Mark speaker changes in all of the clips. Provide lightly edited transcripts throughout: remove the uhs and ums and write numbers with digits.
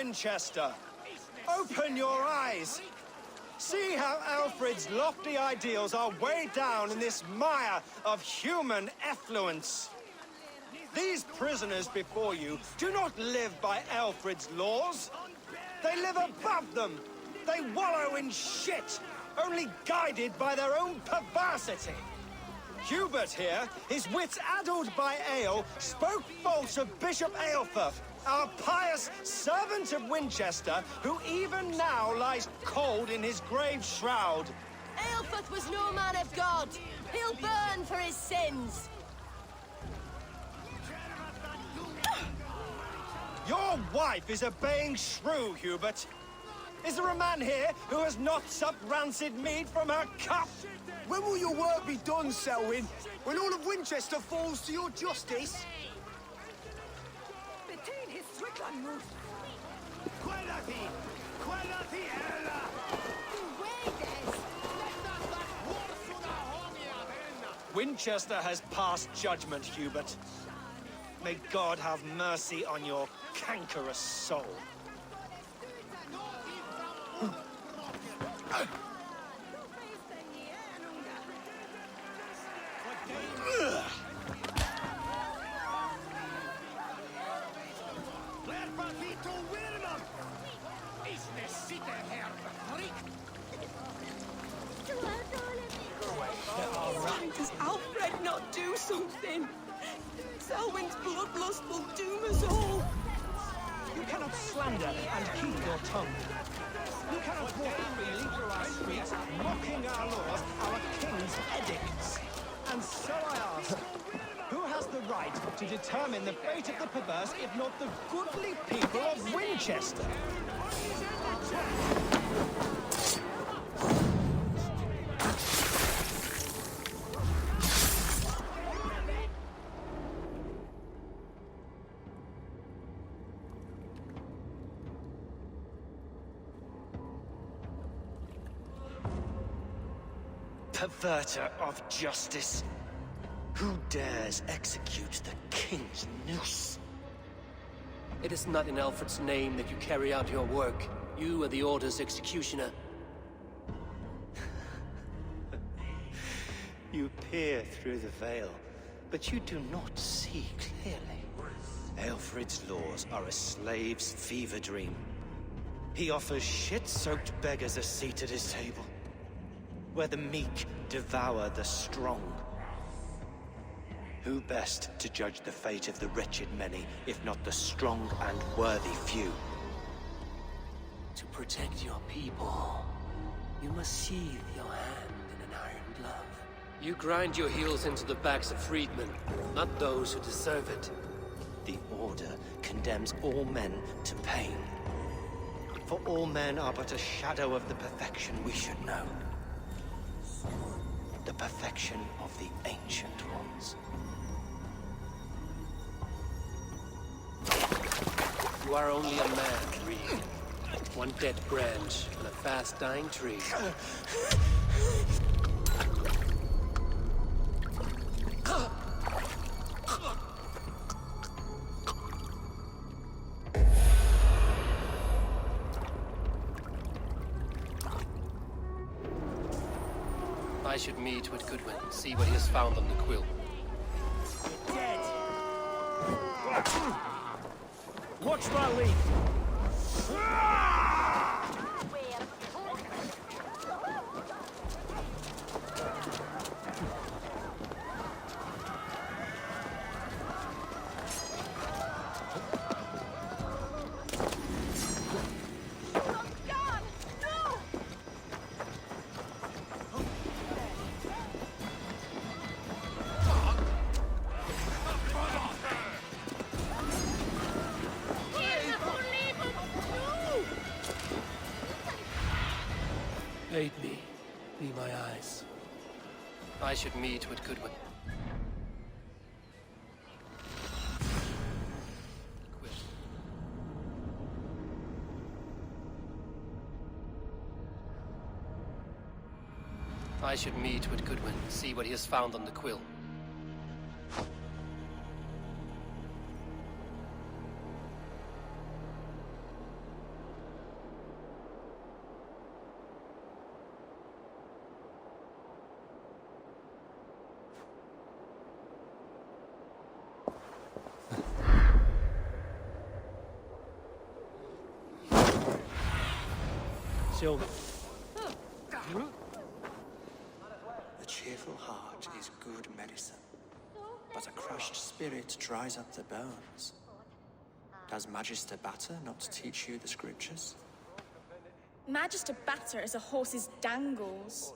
Speaker 1: Winchester! Open your eyes! See how Alfred's lofty ideals are weighed down in this mire of human effluence. These prisoners before you do not live by Alfred's laws. They live above them. They wallow in shit, only guided by their own perversity. Hubert here, his wits addled by ale, spoke false of Bishop Aelfirth, our pious servant of Winchester, who even now lies cold in his grave shroud.
Speaker 2: Aelfirth was no man of God. He'll burn for his sins.
Speaker 1: Your wife is obeying shrew, Hubert. Is there a man here who has not supped rancid mead from her cup?
Speaker 3: When will your work be done, Selwyn? When all of Winchester falls to your justice?
Speaker 1: Winchester has passed judgment, Hubert. May God have mercy on your cankerous soul.
Speaker 4: Does Alfred not do something? Selwyn's bloodlust will doom us all.
Speaker 1: You cannot slander and keep your tongue. You cannot walk freely through our streets, mocking our laws, our king's edicts. And so I ask, who has the right to determine the fate of the perverse if not the goodly people of Winchester? Perverter of justice. Who dares execute the king's noose?
Speaker 5: It is not in Alfred's name that you carry out your work. You are the Order's executioner.
Speaker 1: You peer through the veil, but you do not see clearly. Alfred's laws are a slave's fever dream. He offers shit-soaked beggars a seat at his table, where the meek devour the strong. Who best to judge the fate of the wretched many, if not the strong and worthy few?
Speaker 5: To protect your people, you must sheathe your hand in an iron glove. You grind your heels into the backs of freedmen, not those who deserve it.
Speaker 1: The Order condemns all men to pain. For all men are but a shadow of the perfection we should know. The perfection of the Ancient Ones.
Speaker 5: You are only a man, Reed. One dead branch on a fast-dying tree. I should meet with Goodwin, see what he has found on the quill.
Speaker 1: Dead. Watch my lead.
Speaker 5: Aid me. Be my eyes. I should meet with Goodwin. I should meet with Goodwin, see what he has found on the quill. till...
Speaker 6: A cheerful heart is good medicine, but a crushed spirit dries up the bones. Does Magister Batter not teach you the scriptures?
Speaker 7: Magister Batter is a horse's dangles.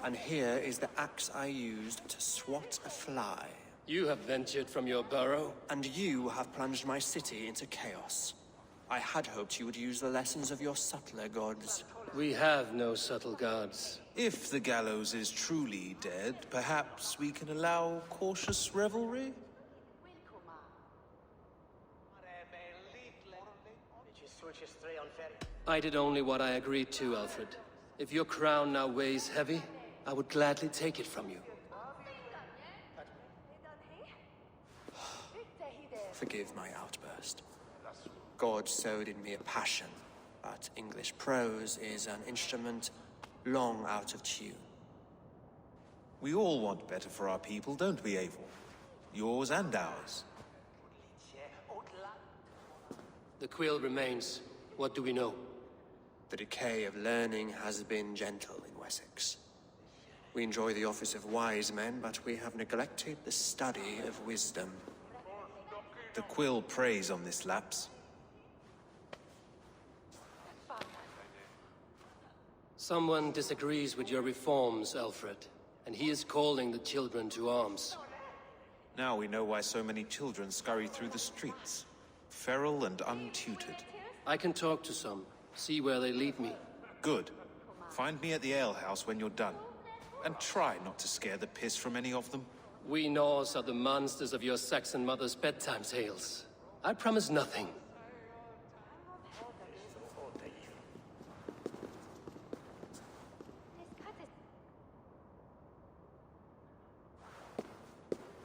Speaker 6: And here is the axe I used to swat a fly.
Speaker 5: You have ventured from your burrow.
Speaker 6: And you have plunged my city into chaos. I had hoped you would use the lessons of your subtler gods.
Speaker 5: We have no subtle gods.
Speaker 8: If the gallows is truly dead, perhaps we can allow cautious revelry?
Speaker 5: I did only what I agreed to, Alfred. If your crown now weighs heavy, I would gladly take it from you.
Speaker 6: Forgive my outburst. God sowed in me a passion, but English prose is an instrument long out of tune.
Speaker 8: We all want better for our people, don't we, Eivor? Yours and ours.
Speaker 5: The quill remains. What do we know?
Speaker 6: The decay of learning has been gentle in Wessex. We enjoy the office of wise men, but we have neglected the study of wisdom.
Speaker 8: The quill preys on this lapse.
Speaker 5: Someone disagrees with your reforms, Alfred, and he is calling the children to arms.
Speaker 8: Now we know why so many children scurry through the streets, feral and untutored.
Speaker 5: I can talk to some, see where they lead me.
Speaker 8: Good. Find me at the alehouse when you're done. And try not to scare the piss from any of them.
Speaker 5: We Norse are the monsters of your Saxon mother's bedtime tales. I promise nothing.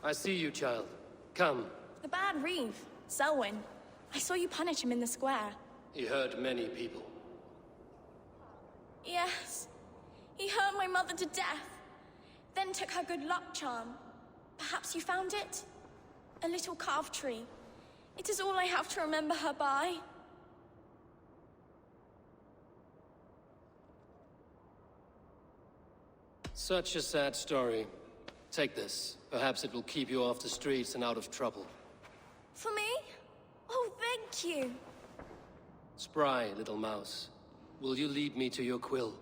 Speaker 5: I see you, child. Come.
Speaker 7: The bad Reeve, Selwyn. I saw you punish him in the square.
Speaker 5: He hurt many people.
Speaker 7: Yes. He hurt my mother to death. Then took her good luck charm. Perhaps you found it? A little carved tree. It is all I have to remember her by.
Speaker 5: Such a sad story. Take this. Perhaps it will keep you off the streets and out of trouble.
Speaker 7: For me? Oh, thank you.
Speaker 5: Spry, little mouse. Will you lead me to your quill?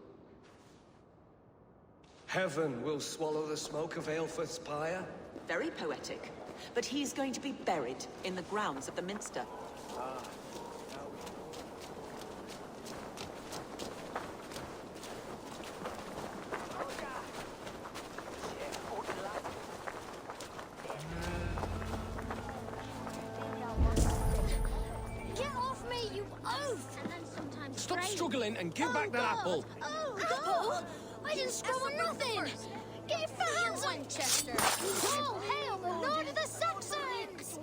Speaker 9: Heaven will swallow the smoke of Aelfrith's pyre.
Speaker 10: Very poetic. But he's going to be buried in the grounds of the Minster.
Speaker 2: Get off me, you oaf!
Speaker 9: Stop struggling and give back that apple.
Speaker 2: Oh, apple? I didn't screw on nothing! Get your hands on Winchester! Oh, hail the Lord of the Saxons!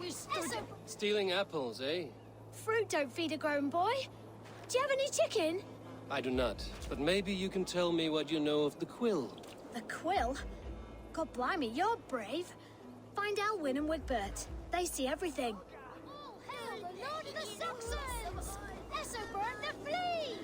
Speaker 5: Stealing apples, eh?
Speaker 2: Fruit don't feed a grown boy. Do you have any chicken?
Speaker 5: I do not, but maybe you can tell me what you know of the quill.
Speaker 2: The quill? God blimey, you're brave. Find Elwyn and Wigbert. They see everything. Oh, hail the Lord of the Saxons! Essobert the flea!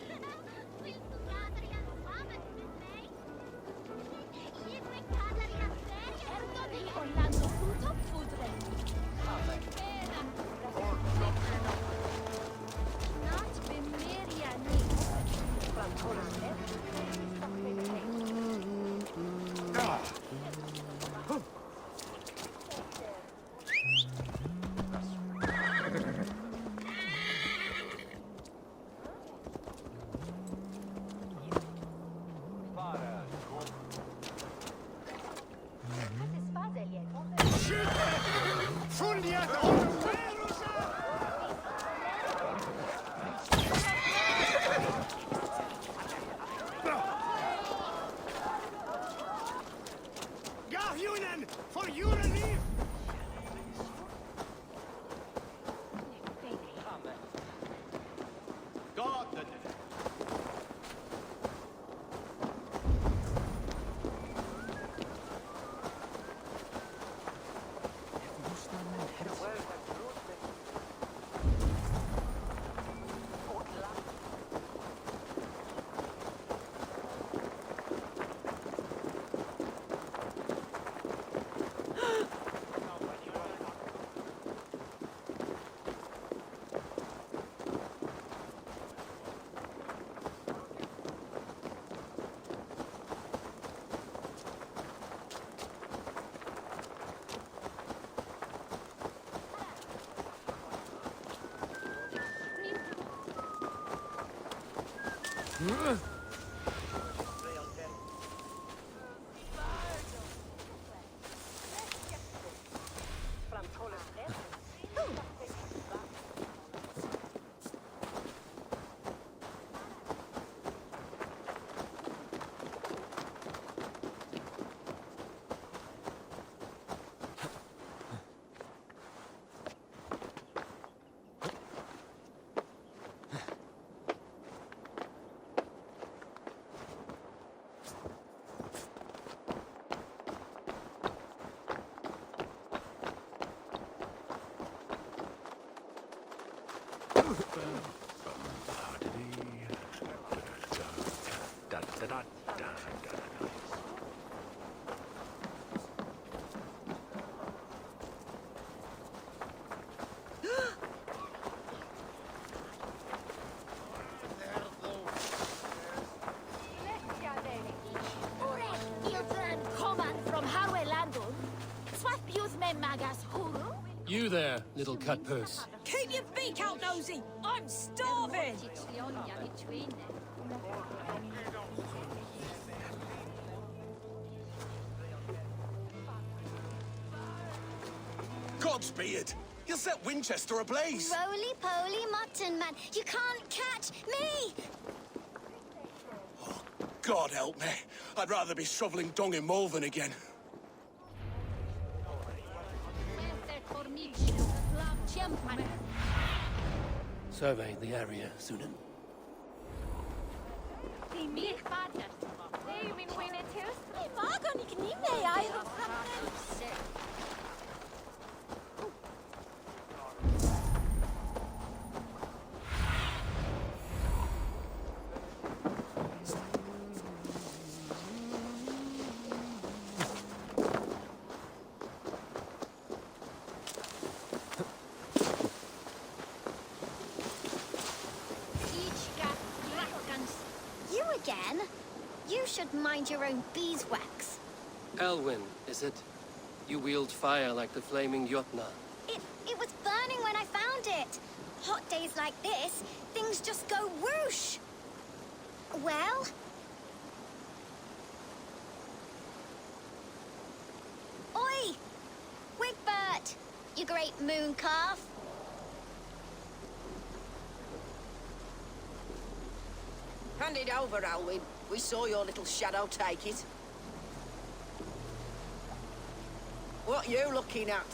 Speaker 5: You there, little cut purse.
Speaker 4: Keep your beak out, Nosy! I'm starving!
Speaker 3: Godspeed! You'll set Winchester ablaze!
Speaker 2: Roly-poly mutton man, you can't catch me!
Speaker 3: Oh, God help me. I'd rather be shoveling dung in Malvern again.
Speaker 5: Survey the area, Sunan.
Speaker 2: You again? You should mind your own beeswax.
Speaker 5: Elwyn, is it? You wield fire like the flaming Jotna.
Speaker 2: It was burning when I found it. Hot days like this, things just go whoosh. Well? Oi! Wigbert! You great moon calf.
Speaker 10: Hand it over, Alwyn. We saw your little shadow take it. What you looking at?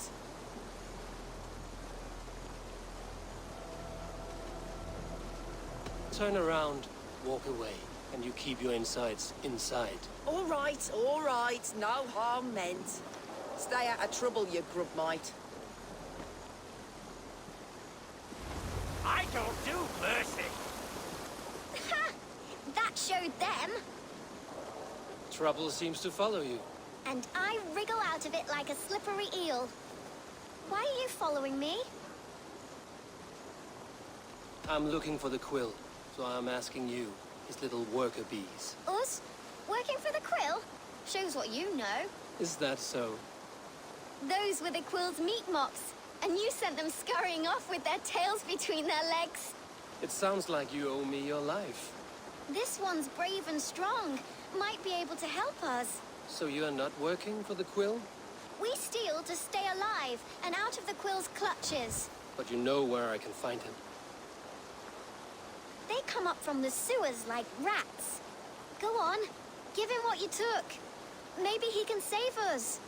Speaker 5: Turn around, walk away, and you keep your insides inside.
Speaker 10: All right, no harm meant. Stay out of trouble, you grub mite.
Speaker 1: I don't do mercy.
Speaker 2: Ha! That showed them.
Speaker 5: Trouble seems to follow you.
Speaker 2: And I wriggle out of it like a slippery eel. Why are you following me?
Speaker 5: I'm looking for the quill, so I'm asking you, his little worker bees.
Speaker 2: Us? Working for the quill? Shows what you know.
Speaker 5: Is that so?
Speaker 2: Those were the quill's meat mops, and you sent them scurrying off with their tails between their legs.
Speaker 5: It sounds like you owe me your life.
Speaker 2: This one's brave and strong. Might be able to help us.
Speaker 5: So you're not working for the quill?
Speaker 2: We steal to stay alive and out of the quill's clutches.
Speaker 5: But you know where I can find him.
Speaker 2: They come up from the sewers like rats. Go on, give him what you took. Maybe he can save us.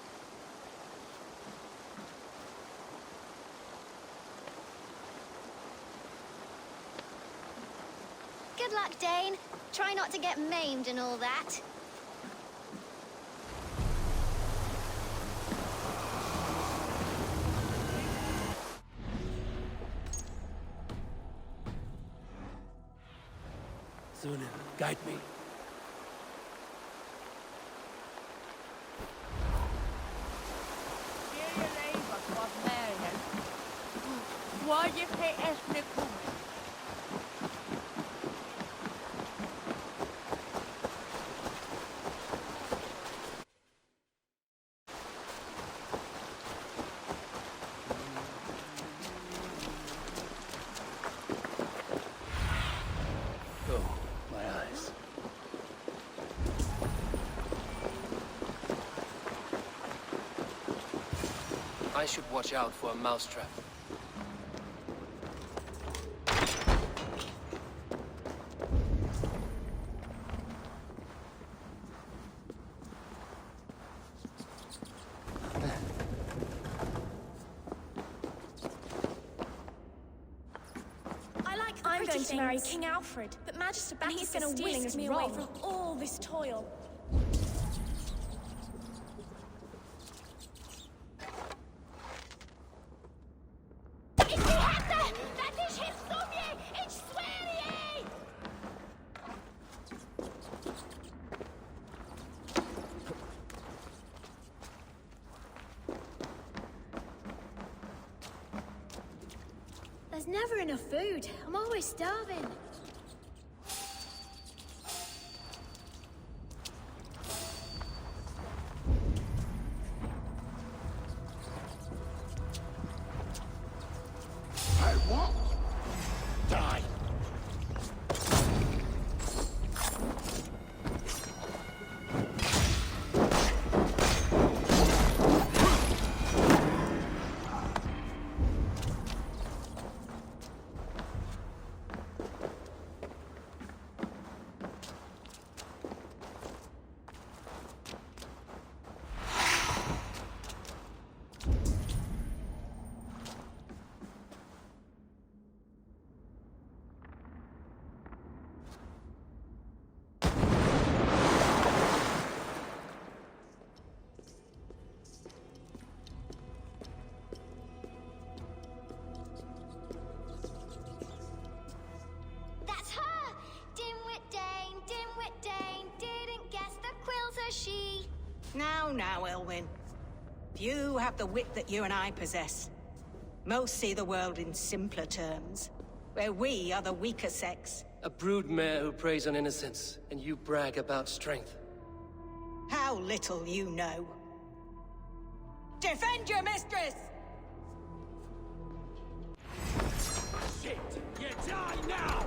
Speaker 2: Good luck, Dane. Try not to get maimed and all that.
Speaker 5: Sunan, guide me. Oh, my eyes. I should watch out for a mousetrap.
Speaker 7: I'm going to marry King Alfred, but Magister Batty's going to whisk me away from all this toil.
Speaker 2: There's never enough food. I'm always starving.
Speaker 3: I won't die.
Speaker 11: Now, Elwyn. Few have the wit that you and I possess. Most see the world in simpler terms, where we are the weaker sex.
Speaker 5: A broodmare who preys on innocence, and you brag about strength.
Speaker 11: How little you know. Defend your mistress!
Speaker 3: Shit! You die now!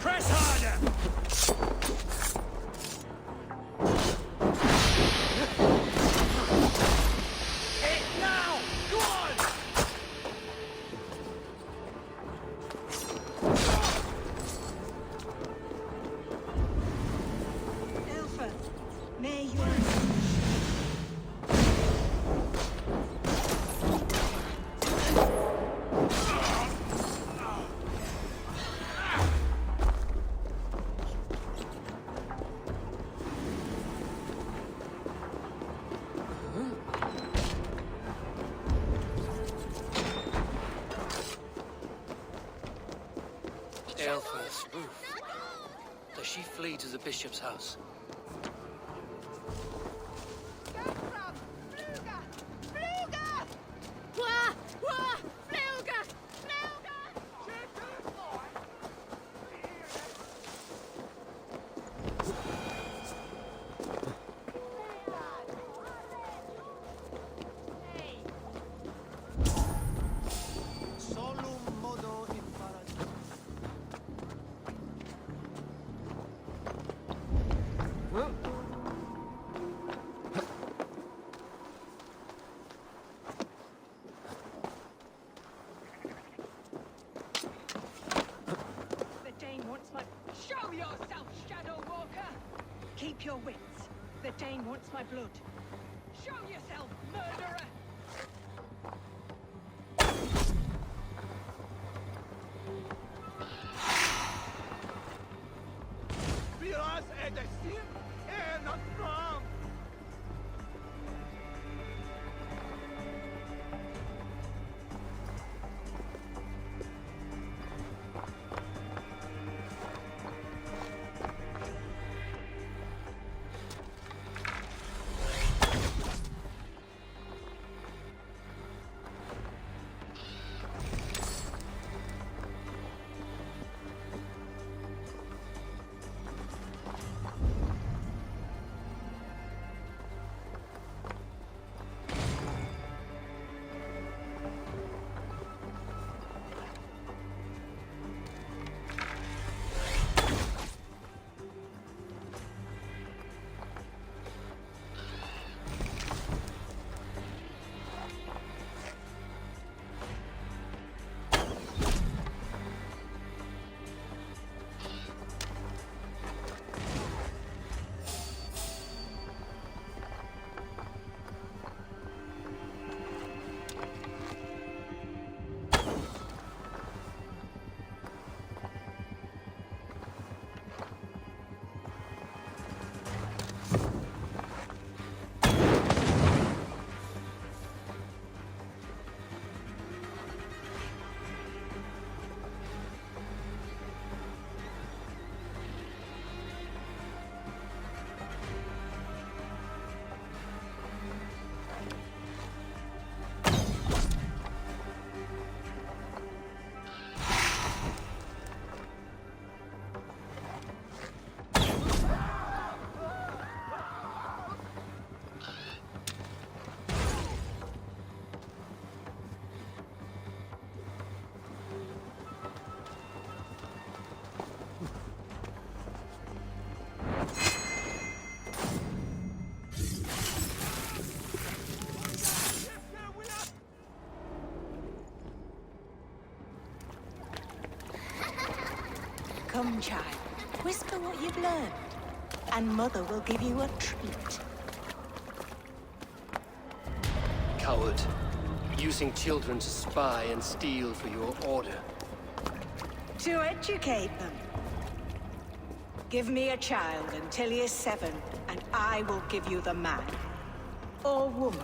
Speaker 3: Press harder! Hit now! Go on!
Speaker 11: Alpha, may you...
Speaker 5: Aelfirth's roof. Does she flee to the bishop's house?
Speaker 11: Show yourself, Shadow Walker! Keep your wits. The Dane wants my blood. Show yourself, murderer!
Speaker 3: Biraz edesin, not
Speaker 11: Come, child. Whisper what you've learned, and Mother will give you a treat.
Speaker 5: Coward. Using children to spy and steal for your order.
Speaker 11: To educate them. Give me a child until he is 7, and I will give you the man. Or woman.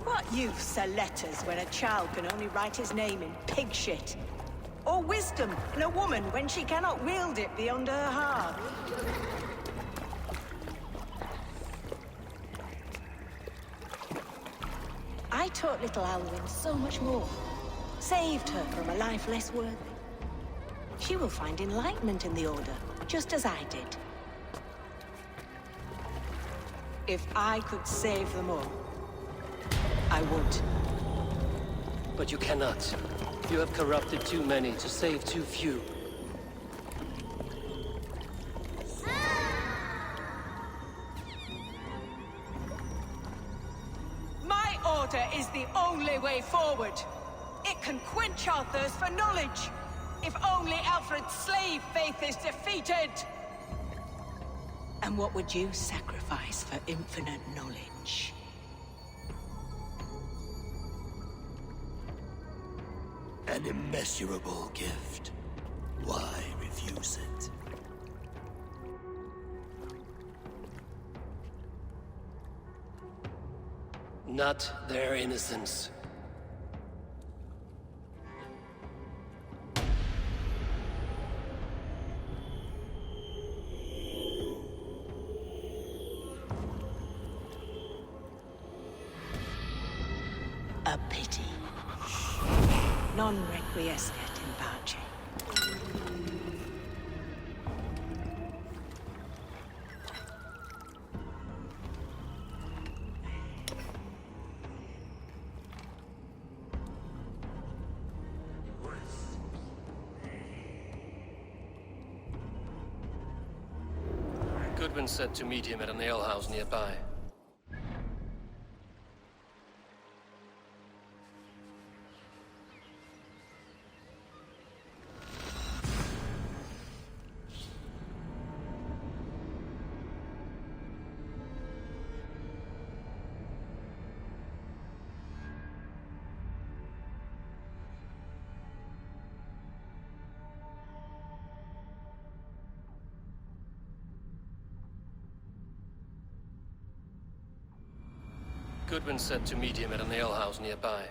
Speaker 11: What use are letters when a child can only write his name in pig shit? Or wisdom in a woman when she cannot wield it beyond her heart? I taught little Alwyn so much more. Saved her from a life less worthy. She will find enlightenment in the Order, just as I did. If I could save them all, I would.
Speaker 5: But you cannot. You have corrupted too many to save too few.
Speaker 11: My order is the only way forward. It can quench our thirst for knowledge. If only Alfred's slave faith is defeated. And what would you sacrifice for infinite knowledge?
Speaker 12: An immeasurable gift. Why refuse it?
Speaker 5: Not their innocence.
Speaker 11: A pity. Non requiescat in pace.
Speaker 5: Goodwin said to meet him at an alehouse nearby. Goodwin said to meet him at an alehouse nearby.